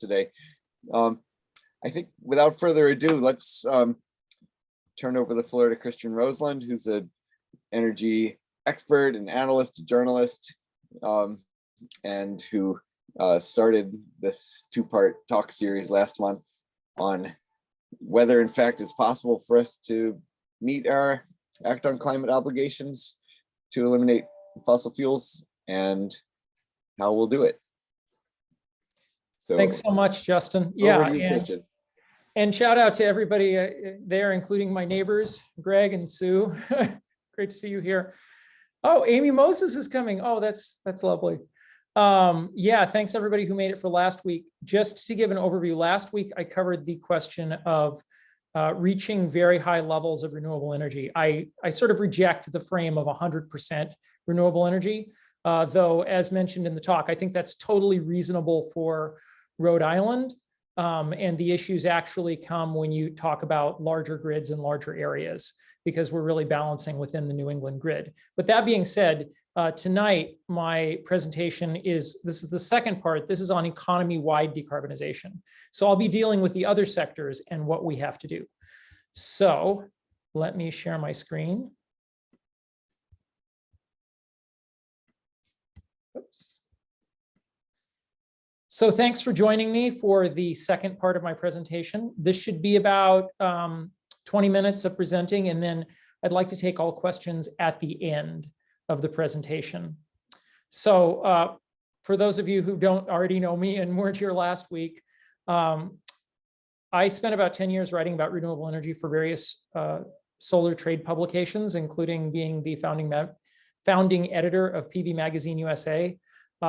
today. I think without further ado, let's turn over the floor to Christian Roselund, who's an energy expert, an analyst, a journalist, and who started this two-part talk series last month on whether in fact it's possible for us to meet our act on climate obligations to eliminate fossil fuels and how we'll do it. So thanks so much, Justin. Yeah, Christian. And shout out to everybody there, including my neighbors, Greg and Sue. Great to see you here. Oh, Amy Moses is coming. Oh, that's lovely. Yeah, thanks everybody who made it for last week. Just to give an overview, last week I covered the question of reaching very high levels of renewable energy. I sort of reject the frame of 100% renewable energy, though as mentioned in the talk, I think that's totally reasonable for Rhode Island. And the issues actually come when you talk about larger grids and larger areas, because we're really balancing within the New England grid. But that being said, tonight, my presentation this is the second part. This is on economy-wide decarbonization. So I'll be dealing with the other sectors and what we have to do. So let me share my screen. Oops. So thanks for joining me for the second part of my presentation. This should be about 20 minutes of presenting, and then I'd like to take all questions at the end of the presentation. So for those of you who don't already know me and weren't here last week, I spent about 10 years writing about renewable energy for various solar trade publications, including being the founding editor of PV Magazine USA.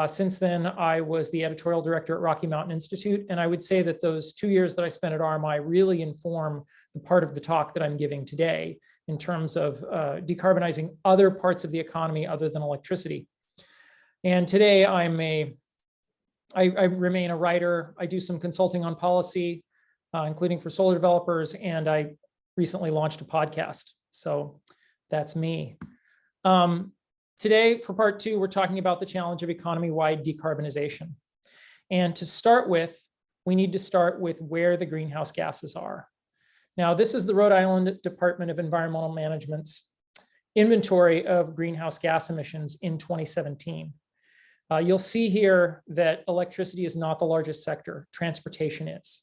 Since then, I was the editorial director at Rocky Mountain Institute, and I would say that those 2 years that I spent at RMI really inform the part of the talk that I'm giving today in terms of decarbonizing other parts of the economy other than electricity. And today I remain a writer. I do some consulting on policy, including for solar developers, and I recently launched a podcast. So that's me. Today, for part two, we're talking about the challenge of economy-wide decarbonization. And to start with, we need to start with where the greenhouse gases are. Now, this is the Rhode Island Department of Environmental Management's inventory of greenhouse gas emissions in 2017. You'll see here that electricity is not the largest sector, transportation is,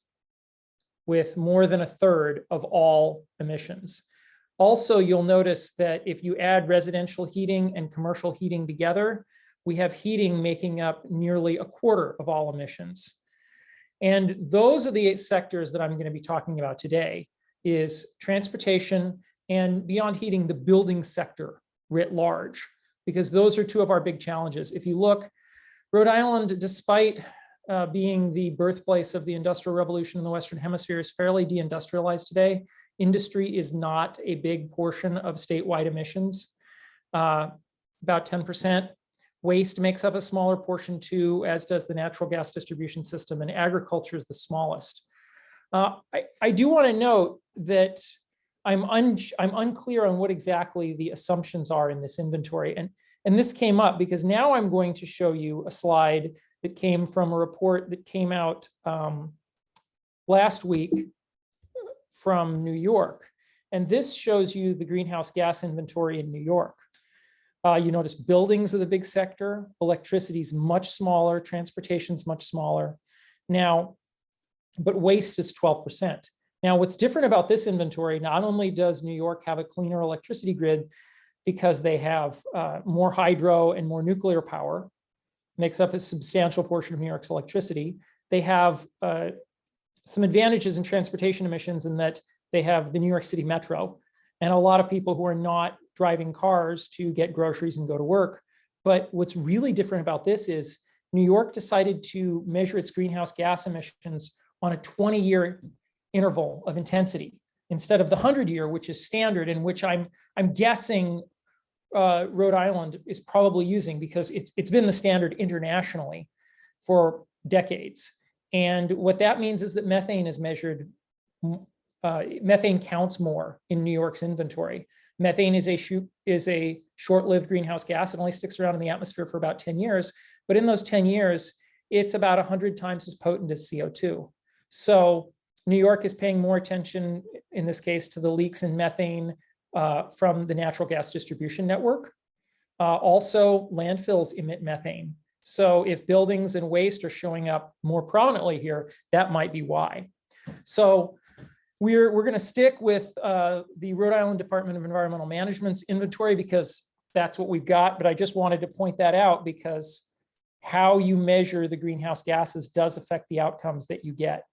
with more than a third of all emissions. Also, you'll notice that if you add residential heating and commercial heating together, we have heating making up nearly a quarter of all emissions. And those are the 8 sectors that I'm going to be talking about today, is transportation and beyond heating, the building sector writ large, because those are 2 of our big challenges. If you look, Rhode Island, despite being the birthplace of the Industrial Revolution in the Western Hemisphere, is fairly deindustrialized today. Industry is not a big portion of statewide emissions, about 10%. Waste makes up a smaller portion too, as does the natural gas distribution system, and agriculture is the smallest. I do want to note that I'm unclear on what exactly the assumptions are in this inventory. And this came up because now I'm going to show you a slide that came from a report that came out last week from New York. And this shows you the greenhouse gas inventory in New York. You notice buildings are the big sector, electricity is much smaller, transportation is much smaller. Now, but waste is 12%. Now, what's different about this inventory, not only does New York have a cleaner electricity grid because they have more hydro and more nuclear power, makes up a substantial portion of New York's electricity, they have some advantages in transportation emissions in that they have the New York City Metro and a lot of people who are not driving cars to get groceries and go to work. But what's really different about this is New York decided to measure its greenhouse gas emissions on a 20-year interval of intensity instead of the 100-year, which is standard, and which I'm guessing Rhode Island is probably using because it's been the standard internationally for decades. And what that means is that methane is measured, methane counts more in New York's inventory. Methane is a short-lived greenhouse gas. It only sticks around in the atmosphere for about 10 years. But in those 10 years, it's about 100 times as potent as CO2. So New York is paying more attention in this case to the leaks in methane from the natural gas distribution network. Also, landfills emit methane. So if buildings and waste are showing up more prominently here, that might be why. So we're going to stick with the Rhode Island Department of Environmental Management's inventory because that's what we've got. But I just wanted to point that out because how you measure the greenhouse gases does affect the outcomes that you get.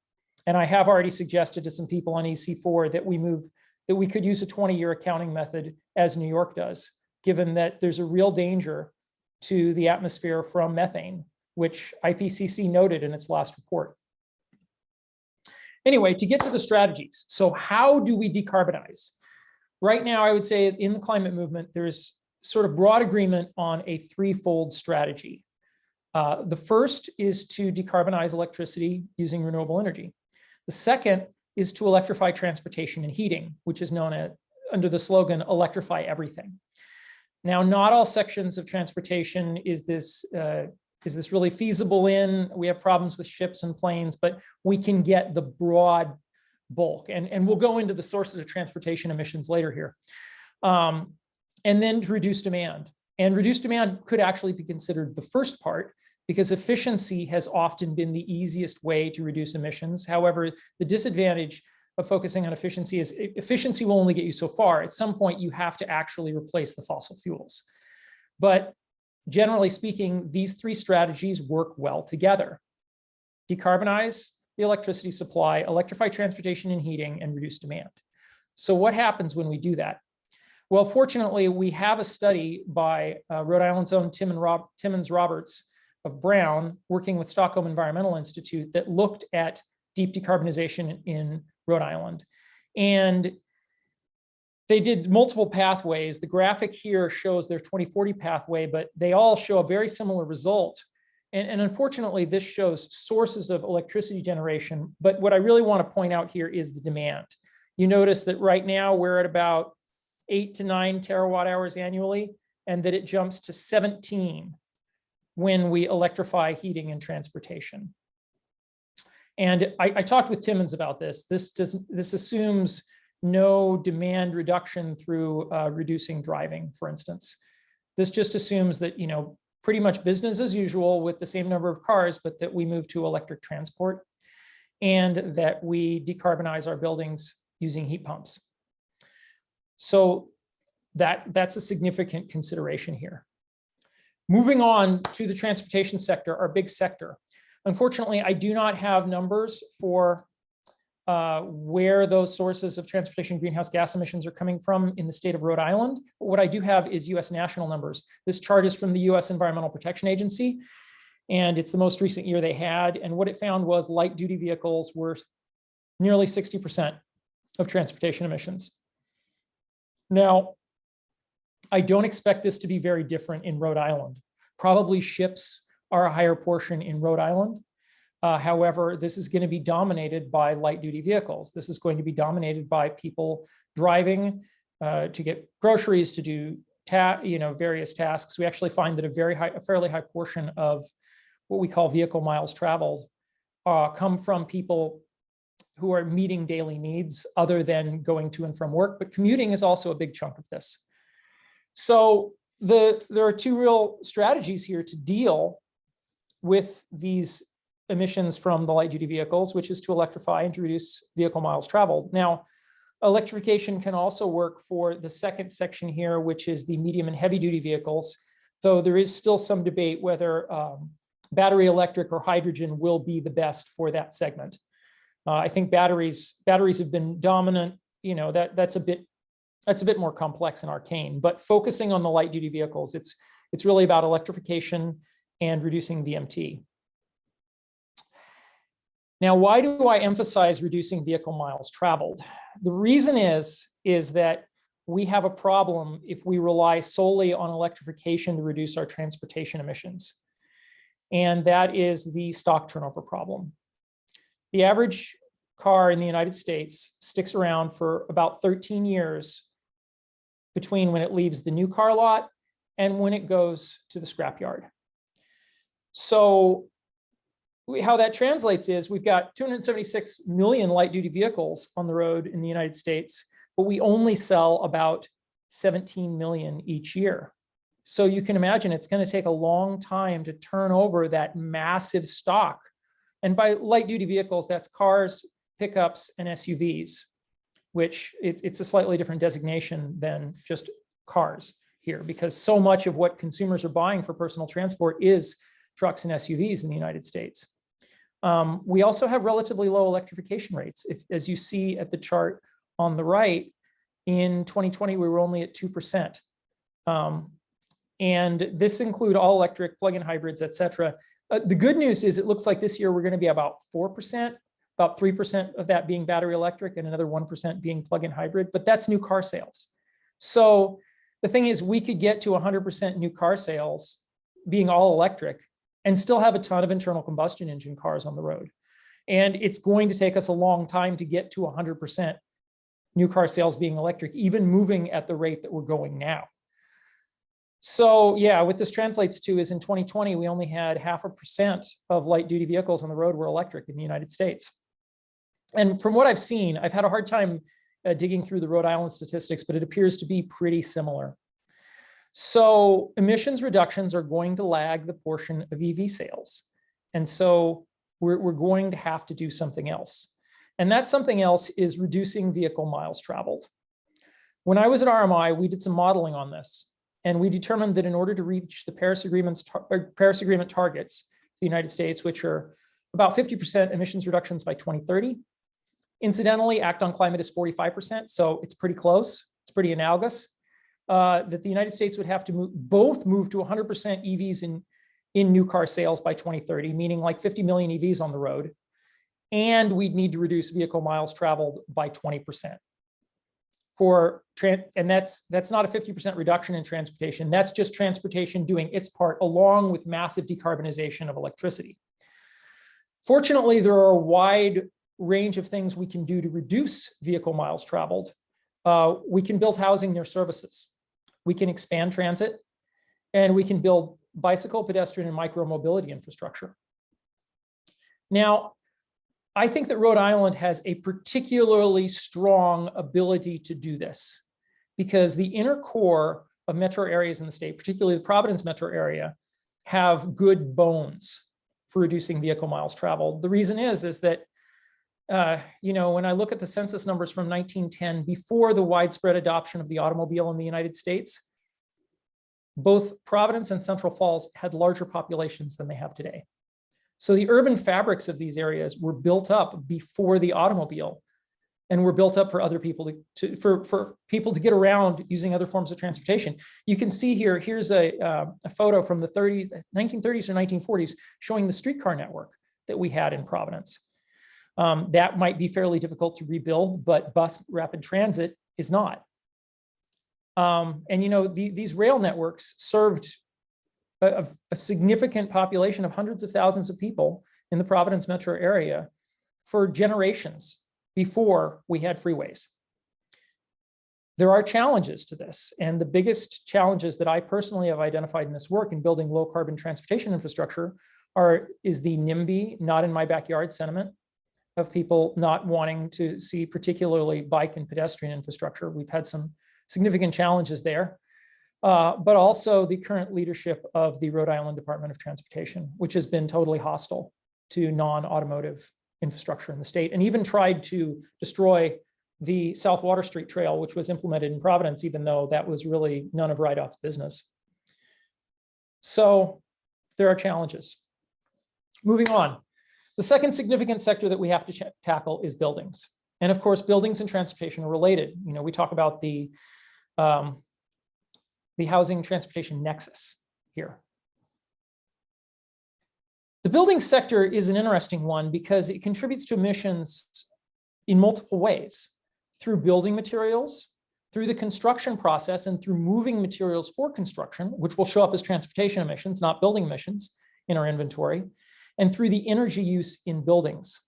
And I have already suggested to some people on EC4 that we could use a 20-year accounting method as New York does, given that there's a real danger to the atmosphere from methane, which IPCC noted in its last report. Anyway, to get to the strategies. So how do we decarbonize? Right now, I would say in the climate movement, there's sort of broad agreement on a threefold strategy. The first is to decarbonize electricity using renewable energy. The second is to electrify transportation and heating, which is known as, under the slogan, electrify everything. Now, not all sections of transportation is this really feasible in. We have problems with ships and planes, but we can get the broad bulk. And we'll go into the sources of transportation emissions later here. And then to reduce demand. And reduced demand could actually be considered the first part because efficiency has often been the easiest way to reduce emissions. However, the disadvantage of focusing on efficiency is efficiency will only get you so far. At some point, you have to actually replace the fossil fuels. But generally speaking, these three strategies work well together. Decarbonize the electricity supply, electrify transportation and heating, and reduce demand. So what happens when we do that? Well, fortunately, we have a study by Rhode Island's own Timmons Roberts of Brown, working with Stockholm Environmental Institute, that looked at deep decarbonization in Rhode Island. And they did multiple pathways. The graphic here shows their 2040 pathway, but they all show a very similar result. And unfortunately, this shows sources of electricity generation. But what I really want to point out here is the demand. You notice that right now we're at about 8 to 9 terawatt hours annually, and that it jumps to 17 when we electrify heating and transportation. And I talked with Timmons about this. This assumes no demand reduction through reducing driving, for instance. This just assumes that, you know, pretty much business as usual with the same number of cars, but that we move to electric transport and that we decarbonize our buildings using heat pumps. So that's a significant consideration here. Moving on to the transportation sector, our big sector. Unfortunately, I do not have numbers for where those sources of transportation greenhouse gas emissions are coming from in the state of Rhode Island. But what I do have is US national numbers. This chart is from the US Environmental Protection Agency, and it's the most recent year they had. And what it found was light duty vehicles were nearly 60% of transportation emissions. Now, I don't expect this to be very different in Rhode Island. Probably ships are a higher portion in Rhode Island. However, this is going to be dominated by light duty vehicles. This is going to be dominated by people driving to get groceries, to do various tasks. We actually find that a fairly high portion of what we call vehicle miles traveled come from people who are meeting daily needs other than going to and from work. But commuting is also a big chunk of this. So there are two real strategies here to deal with these emissions from the light duty vehicles, which is to electrify and to reduce vehicle miles traveled. Now, electrification can also work for the second section here, which is the medium and heavy duty vehicles, though there is still some debate whether battery electric or hydrogen will be the best for that segment. I think batteries have been dominant. You know, that's a bit more complex and arcane, but focusing on the light duty vehicles, it's really about electrification and reducing VMT. Now, why do I emphasize reducing vehicle miles traveled? The reason is that we have a problem if we rely solely on electrification to reduce our transportation emissions. And that is the stock turnover problem. The average car in the United States sticks around for about 13 years between when it leaves the new car lot and when it goes to the scrapyard. So how that translates is we've got 276 million light-duty vehicles on the road in the United States, but we only sell about 17 million each year. So you can imagine it's going to take a long time to turn over that massive stock. And by light-duty vehicles, that's cars, pickups, and SUVs, which it's a slightly different designation than just cars here, because so much of what consumers are buying for personal transport is trucks and SUVs in the United States. We also have relatively low electrification rates. As you see at the chart on the right, in 2020, we were only at 2%. And this include all electric, plug-in hybrids, et cetera. The good news is it looks like this year we're going to be about 4%, about 3% of that being battery electric and another 1% being plug-in hybrid, but that's new car sales. So the thing is, we could get to 100% new car sales being all electric and still have a ton of internal combustion engine cars on the road. And it's going to take us a long time to get to 100% new car sales being electric, even moving at the rate that we're going now. So yeah, what this translates to is in 2020, we only had 0.5% of light duty vehicles on the road were electric in the United States. And from what I've seen, I've had a hard time digging through the Rhode Island statistics, but it appears to be pretty similar. So emissions reductions are going to lag the portion of EV sales. And so we're going to have to do something else. And that something else is reducing vehicle miles traveled. When I was at RMI, we did some modeling on this. And we determined that in order to reach the Paris Agreement targets for the United States, which are about 50% emissions reductions by 2030, incidentally, Act on Climate is 45%, so it's pretty close, it's pretty analogous, that the United States would have to move to 100% EVs in new car sales by 2030, meaning like 50 million EVs on the road, and we'd need to reduce vehicle miles traveled by 20%. And that's not a 50% reduction in transportation. That's just transportation doing its part along with massive decarbonization of electricity. Fortunately, there are a wide range of things we can do to reduce vehicle miles traveled. We can build housing near services. We can expand transit, and we can build bicycle, pedestrian, and micro-mobility infrastructure. Now, I think that Rhode Island has a particularly strong ability to do this because the inner core of metro areas in the state, particularly the Providence metro area, have good bones for reducing vehicle miles traveled. The reason is that, when I look at the census numbers from 1910, before the widespread adoption of the automobile in the United States, both Providence and Central Falls had larger populations than they have today. So the urban fabrics of these areas were built up before the automobile and were built up for other people for people to get around using other forms of transportation. You can see here's a photo from the 1930s or 1940s showing the streetcar network that we had in Providence. That might be fairly difficult to rebuild, but bus rapid transit is not. These rail networks served a significant population of hundreds of thousands of people in the Providence metro area for generations before we had freeways. There are challenges to this, and the biggest challenges that I personally have identified in this work in building low carbon transportation infrastructure is the NIMBY, not in my backyard sentiment of people not wanting to see particularly bike and pedestrian infrastructure. We've had some significant challenges there. But also the current leadership of the Rhode Island Department of Transportation, which has been totally hostile to non-automotive infrastructure in the state and even tried to destroy the South Water Street Trail, which was implemented in Providence, even though that was really none of RIDOT's business. So there are challenges. Moving on. The second significant sector that we have to tackle is buildings. And of course, buildings and transportation are related. We talk about the housing transportation nexus here. The building sector is an interesting one because it contributes to emissions in multiple ways, through building materials, through the construction process, and through moving materials for construction, which will show up as transportation emissions, not building emissions in our inventory, and through the energy use in buildings.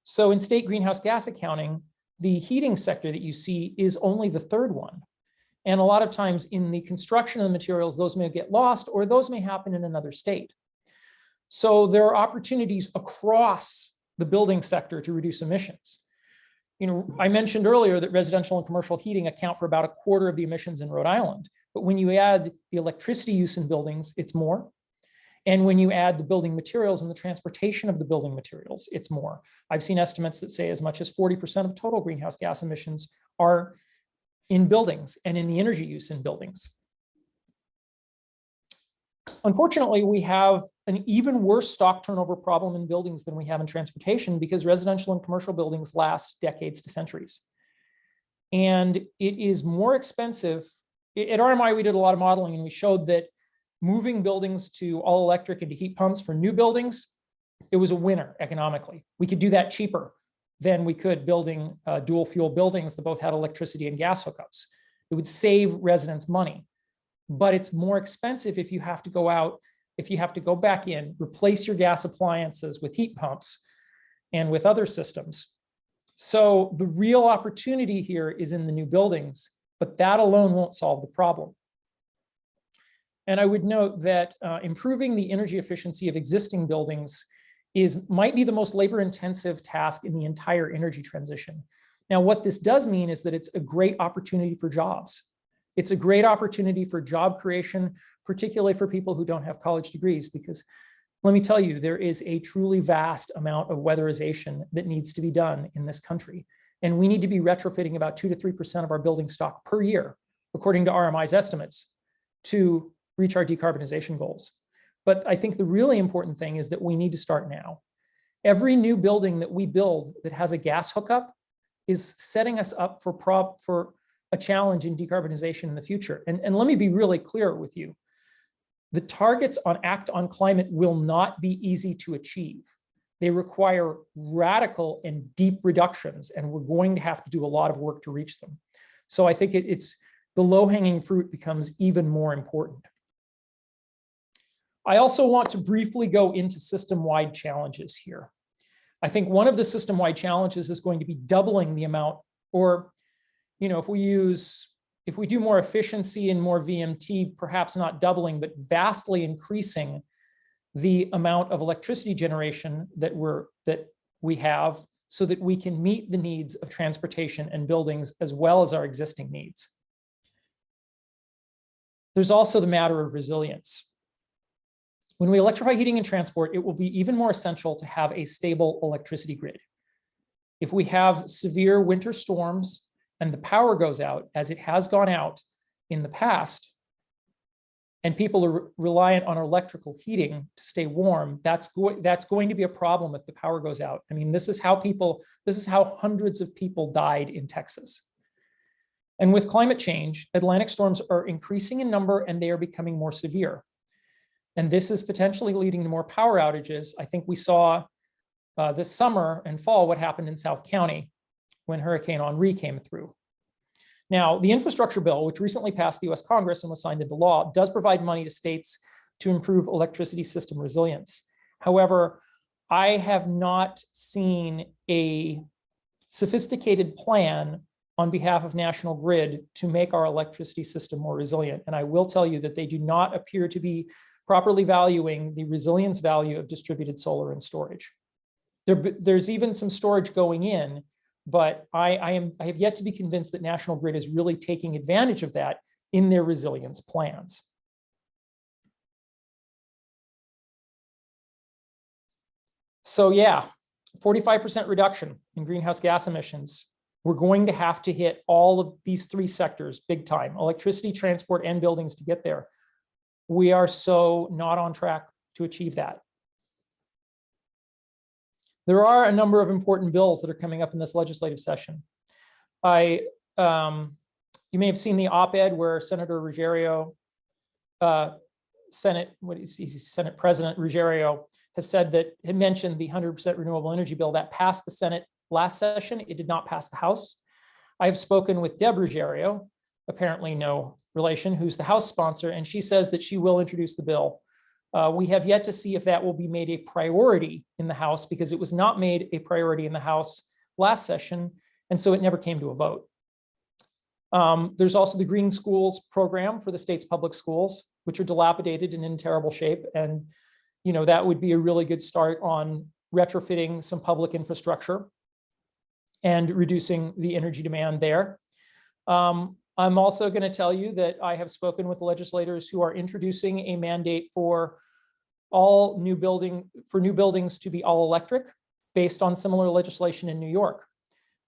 So in state greenhouse gas accounting, the heating sector that you see is only the third one. And a lot of times in the construction of the materials, those may get lost or those may happen in another state. So there are opportunities across the building sector to reduce emissions. I mentioned earlier that residential and commercial heating account for about a quarter of the emissions in Rhode Island. But when you add the electricity use in buildings, it's more. And when you add the building materials and the transportation of the building materials, it's more. I've seen estimates that say as much as 40% of total greenhouse gas emissions are in buildings and in the energy use in buildings. Unfortunately, we have an even worse stock turnover problem in buildings than we have in transportation, because residential and commercial buildings last decades to centuries. And it is more expensive. At RMI, we did a lot of modeling, and we showed that moving buildings to all electric and to heat pumps for new buildings, it was a winner economically. We could do that cheaper than we could building dual fuel buildings that both had electricity and gas hookups. It would save residents money. But it's more expensive if you have to go out, if you have to go back in, replace your gas appliances with heat pumps and with other systems. So the real opportunity here is in the new buildings, but that alone won't solve the problem. And I would note that improving the energy efficiency of existing buildings might be the most labor-intensive task in the entire energy transition. Now, what this does mean is that it's a great opportunity for jobs. It's a great opportunity for job creation, particularly for people who don't have college degrees, because let me tell you, there is a truly vast amount of weatherization that needs to be done in this country. And we need to be retrofitting about 2 to 3% of our building stock per year, according to RMI's estimates, to reach our decarbonization goals. But I think the really important thing is that we need to start now. Every new building that we build that has a gas hookup is setting us up for a challenge in decarbonization in the future. And let me be really clear with you. The targets on Act on Climate will not be easy to achieve. They require radical and deep reductions, and we're going to have to do a lot of work to reach them. So I think it's the low-hanging fruit becomes even more important. I also want to briefly go into system-wide challenges here. I think one of the system-wide challenges is going to be doubling the amount, or if we do more efficiency and more VMT, perhaps not doubling, but vastly increasing the amount of electricity generation that we have, so that we can meet the needs of transportation and buildings as well as our existing needs. There's also the matter of resilience. When we electrify heating and transport, it will be even more essential to have a stable electricity grid. If we have severe winter storms and the power goes out, as it has gone out in the past, and people are reliant on electrical heating to stay warm, that's going to be a problem if the power goes out. I mean, this is how hundreds of people died in Texas. And with climate change, Atlantic storms are increasing in number, and they are becoming more severe. And this is potentially leading to more power outages. I think we saw this summer and fall what happened in South County when Hurricane Henri came through. Now, the infrastructure bill, which recently passed the US Congress and was signed into law, does provide money to states to improve electricity system resilience. However, I have not seen a sophisticated plan on behalf of National Grid to make our electricity system more resilient. And I will tell you that they do not appear to be properly valuing the resilience value of distributed solar and storage. There's even some storage going in, but I have yet to be convinced that National Grid is really taking advantage of that in their resilience plans. So yeah, 45% reduction in greenhouse gas emissions. We're going to have to hit all of these three sectors big time: electricity, transport, and buildings to get there. We are so not on track to achieve that. There are a number of important bills that are coming up in this legislative session. You may have seen the op-ed where Senator Ruggiero, Senate President Ruggiero has said that he mentioned the 100% renewable energy bill that passed the Senate last session. It did not pass the House. I've spoken with Deb Ruggiero, apparently no relation, who's the House sponsor, and she says that she will introduce the bill. We have yet to see if that will be made a priority in the House, because it was not made a priority in the House last session, and so it never came to a vote. There's also the Green Schools program for the state's public schools, which are dilapidated and in terrible shape. And that would be a really good start on retrofitting some public infrastructure and reducing the energy demand there. I'm also going to tell you that I have spoken with legislators who are introducing a mandate for new buildings to be all electric based on similar legislation in New York.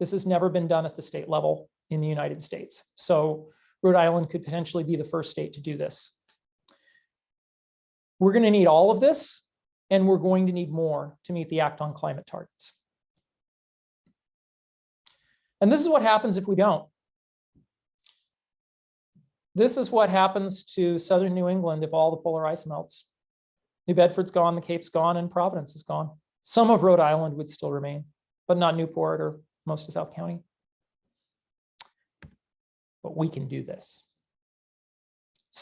This has never been done at the state level in the United States. So Rhode Island could potentially be the first state to do this. We're going to need all of this, and we're going to need more to meet the Act on Climate targets. And this is what happens if we don't. This is what happens to southern New England if all the polar ice melts. New Bedford's gone, the Cape's gone, and Providence is gone. Some of Rhode Island would still remain, but not Newport or most of South County. But we can do this.